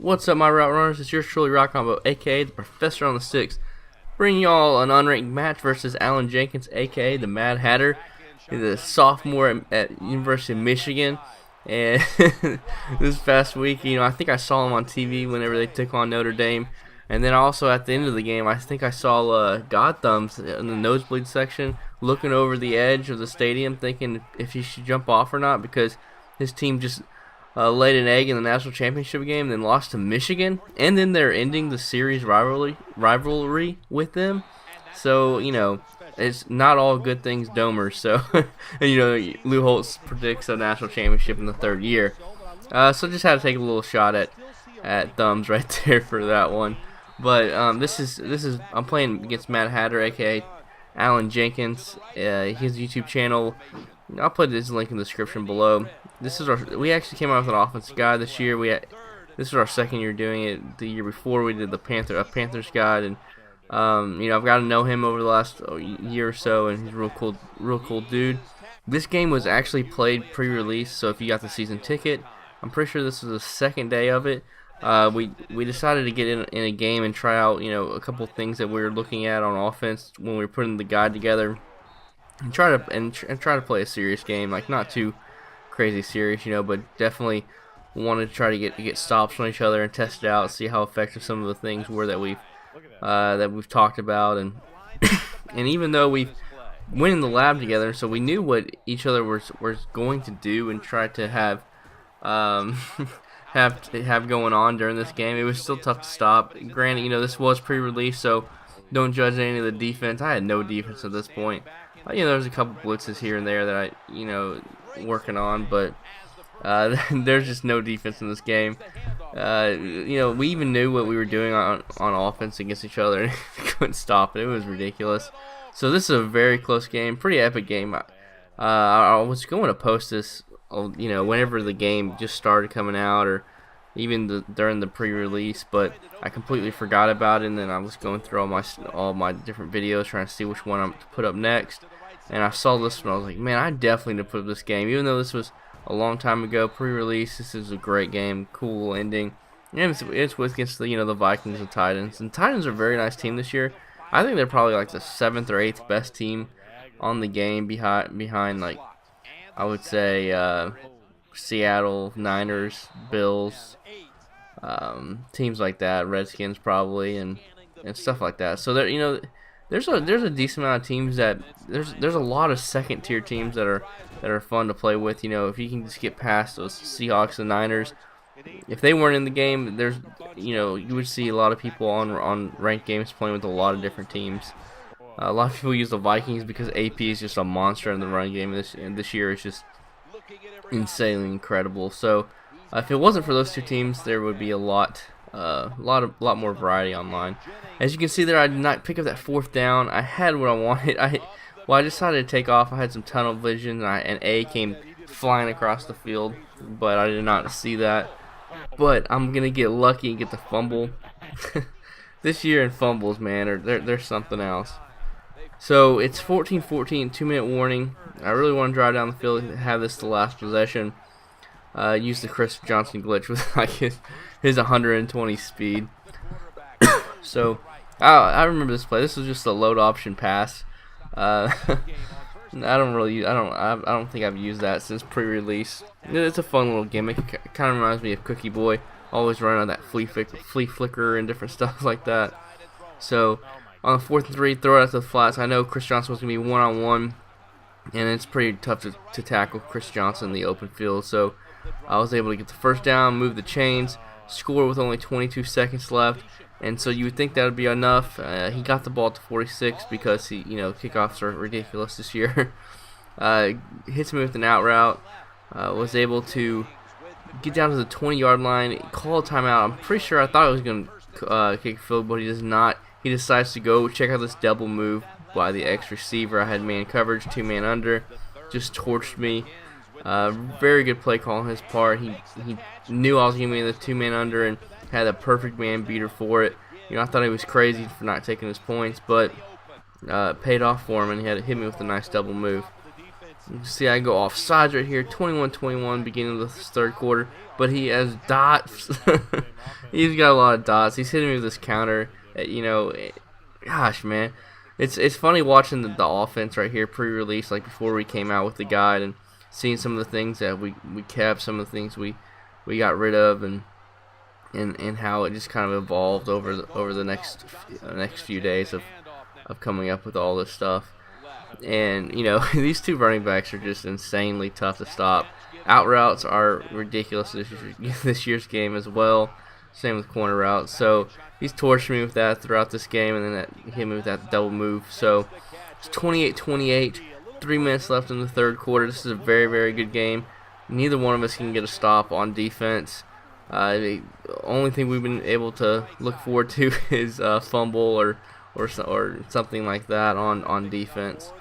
What's up, my route runners? It's yours truly, Rock Combo, aka the Professor on the Sticks, bringing y'all an unranked match versus Alan Jenkins, aka the Mad Hatter. He's a sophomore at University of Michigan, and this past week, I think I saw him on TV whenever they took on Notre Dame, and then also at the end of the game, I think I saw God Thumbs in the nosebleed section, looking over the edge of the stadium, thinking if he should jump off or not because his team just laid an egg in the national championship game, then lost to Michigan, and then they're ending the series rivalry with them. So it's not all good things domers. So and, Lou Holtz predicts a national championship in the third year. So just had to take a little shot at Thumbs right there for that one. But this is I'm playing against Mad Hatter, aka Alan Jenkins. His YouTube channel, I'll put his link in the description below. We actually came out with an offensive guide this year. This is our second year doing it. The year before we did the Panthers guide, and I've got to know him over the last year or so, and he's a real cool dude. This game was actually played pre-release, so if you got the season ticket, I'm pretty sure this is the second day of it. We decided to get in a game and try out a couple things that we were looking at on offense when we were putting the guide together, and try to play a serious game, like not too crazy serious, but definitely wanted to try to get stops on each other and test it out, see how effective some of the things were that we've talked about, and and even though we went in the lab together, so we knew what each other was going to do and try to have have going on during this game, it was still tough to stop. Granted, this was pre-release, so don't judge any of the defense. I had no defense at this point. There was a couple blitzes here and there that I working on, but there's just no defense in this game. We even knew what we were doing on offense against each other, and couldn't stop it. It was ridiculous. So this is a very close game, pretty epic game. I was going to post this, whenever the game just started coming out, or even during the pre-release, but I completely forgot about it. And then I was going through all my different videos trying to see which one I'm to put up next. And I saw this one, I was like, man, I definitely need to put up this game. Even though this was a long time ago, pre-release, this is a great game, cool ending. And it's against the Vikings and Titans. And Titans are a very nice team this year. I think they're probably like the 7th or 8th best team on the game behind like, I would say, Seattle, Niners, Bills, teams like that, Redskins probably, and stuff like that. So there's a decent amount of teams that there's a lot of second tier teams that are fun to play with. If you can just get past those Seahawks and Niners, if they weren't in the game, you would see a lot of people on ranked games playing with a lot of different teams. A lot of people use the Vikings because AP is just a monster in the run game. This year is just insanely incredible. So if it wasn't for those two teams, there would be a lot more variety online. As you can see there, I did not pick up that 4th down. I had what I wanted. I decided to take off. I had some tunnel vision, and A came flying across the field, but I did not see that. But I'm gonna get lucky and get the fumble. This year in fumbles, man, they're something else. So it's 14-14, 2-minute warning. I really want to drive down the field and have this the last possession. Use the Chris Johnson glitch with like his 120 speed. So I remember this play. This was just a load option pass. I don't think I've used that since pre-release. It's a fun little gimmick. It kind of reminds me of Cookie Boy, always running on that flea flicker and different stuff like that. So on the 4th and 3, throw it out to the flats. I know Chris Johnson was gonna be one-on-one, and it's pretty tough to tackle Chris Johnson in the open field. So I was able to get the 1st down, move the chains, score with only 22 seconds left. And so you would think that would be enough. He got the ball to 46 because kickoffs are ridiculous this year. Hits me with an out route. Was able to get down to the 20-yard line, call a timeout. I'm pretty sure I thought I was going to kick a field, but he does not. He decides to go check out this double move by the X receiver. I had man coverage, 2-man under. Just torched me. Very good play call on his part. He knew I was going to be in the 2-man under and had a perfect man beater for it. I thought he was crazy for not taking his points, but paid off for him, and he had to hit me with a nice double move. You can see I go off sides right here, 21-21, beginning of the third quarter. But he has dots. He's got a lot of dots. He's hitting me with this counter. Gosh, man. It's funny watching the offense right here pre-release, like before we came out with the guide, and seeing some of the things that we kept, some of the things we got rid of, and how it just kind of evolved over the next few days of coming up with all this stuff. And these two running backs are just insanely tough to stop. Out routes are ridiculous this year's game as well. Same with corner routes. So he's tortured me with that throughout this game, and then hit me with that double move. So it's 28-28. 3 minutes left in the third quarter. This is a very, very good game. Neither one of us can get a stop on defense. The only thing we've been able to look forward to is a fumble or something like that on defense.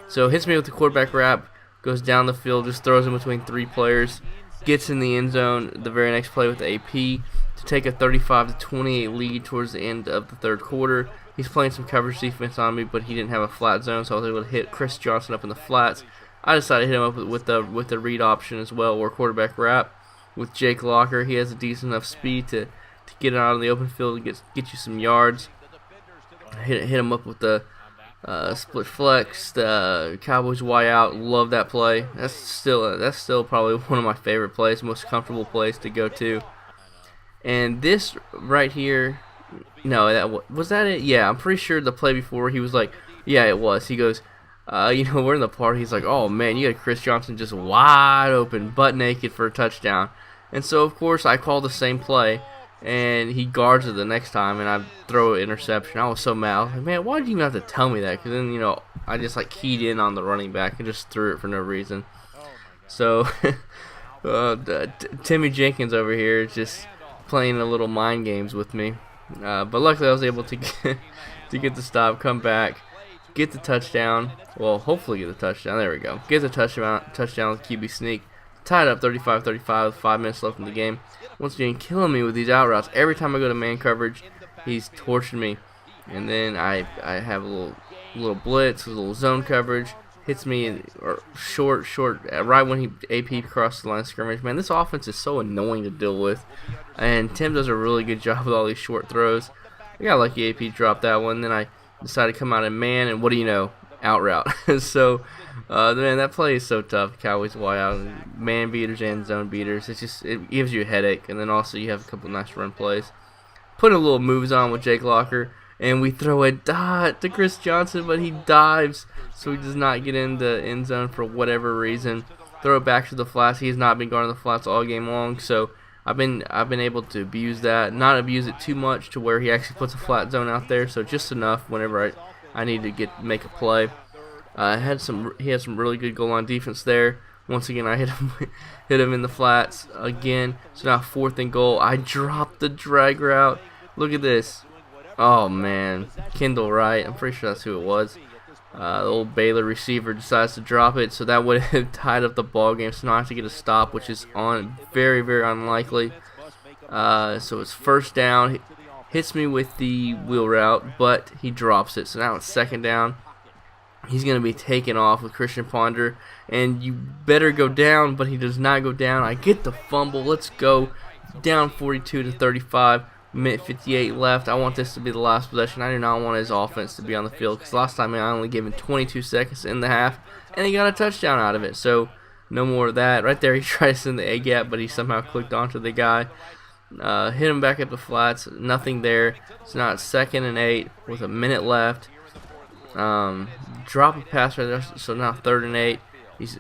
So hits me with the quarterback wrap, goes down the field, just throws in between 3 players, gets in the end zone the very next play with the AP to take a 35-28 lead towards the end of the third quarter. He's playing some coverage defense on me, but he didn't have a flat zone, so I was able to hit Chris Johnson up in the flats. I decided to hit him up with the read option as well, or quarterback wrap with Jake Locker. He has a decent enough speed to get it out on the open field and get you some yards. Hit him up with the split flex, the Cowboys Y out. Love that play. That's still probably one of my favorite plays, most comfortable plays to go to. And this right here, no, was that it? Yeah, I'm pretty sure the play before he was like, yeah, it was. He goes, we're in the park. He's like, oh man, you got Chris Johnson just wide open, butt naked for a touchdown. And so of course I call the same play, and he guards it the next time, and I throw an interception. I was so mad. I was like, man, why did you even have to tell me that? Because then I just keyed in on the running back and just threw it for no reason. So Timmy Jenkins over here is just playing a little mind games with me, but luckily I was able to get the stop, come back, get the touchdown. Well, hopefully get the touchdown. There we go. Get the touchdown with QB sneak. Tied up 35-35 with 5 minutes left in the game. Once again, killing me with these out routes. Every time I go to man coverage, he's torturing me. And then I have a little blitz, a little zone coverage. Hits me short, right when he AP across the line of scrimmage. Man, this offense is so annoying to deal with. And Tim does a really good job with all these short throws. I got lucky AP dropped that one. Then I decided to come out in man, and what do you know? Out route. So, man, that play is so tough. Cowboys Y out, man beaters and zone beaters. It gives you a headache. And then also you have a couple nice run plays. Putting a little moves on with Jake Locker. And we throw a dot to Chris Johnson, but he dives, so he does not get in the end zone for whatever reason. Throw it back to the flats. He has not been guarding the flats all game long, so I've been able to abuse that, not abuse it too much to where he actually puts a flat zone out there. So just enough whenever I need to make a play. He had some really good goal line defense there. Once again, I hit him in the flats again. So now 4th and goal. I dropped the drag route. Look at this. Oh man, Kendall Wright, I'm pretty sure that's who it was. The old Baylor receiver decides to drop it, so that would have tied up the ball game. So now I have to get a stop, which is very, very unlikely. So it's 1st down. Hits me with the wheel route, but he drops it. So now it's 2nd down. He's going to be taken off with Christian Ponder, and you better go down, but he does not go down. I get the fumble. Let's go. Down 42-35. Minute 58 left. I want this to be the last possession. I do not want his offense to be on the field, because last time I only gave him 22 seconds in the half, and he got a touchdown out of it. So no more of that. Right there, he tried to send the A gap, but he somehow clicked onto the guy. Hit him back at the flats. Nothing there. So now it's 2nd and 8 with a minute left. Drop a pass right there. So now 3rd and 8.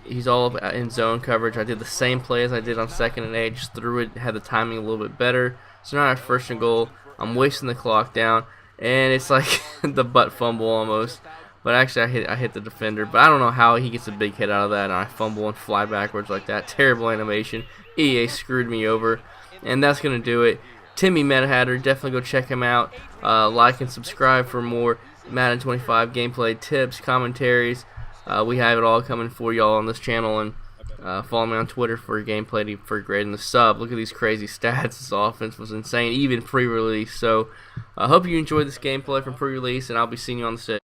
He's all up in zone coverage. I did the same play as I did on 2nd and 8. Just threw it. Had the timing a little bit better. So now I have 1st and goal. I'm wasting the clock down, and it's like the butt fumble almost. But actually, I hit the defender. But I don't know how he gets a big hit out of that, and I fumble and fly backwards like that. Terrible animation. EA screwed me over, and that's gonna do it. Timmy Meta Hatter, definitely go check him out. Like and subscribe for more Madden 25 gameplay tips, commentaries. We have it all coming for y'all on this channel, and follow me on Twitter for gameplay for grading the sub. Look at these crazy stats. This offense was insane, even pre-release. So I hope you enjoyed this gameplay from pre-release, and I'll be seeing you on the stage.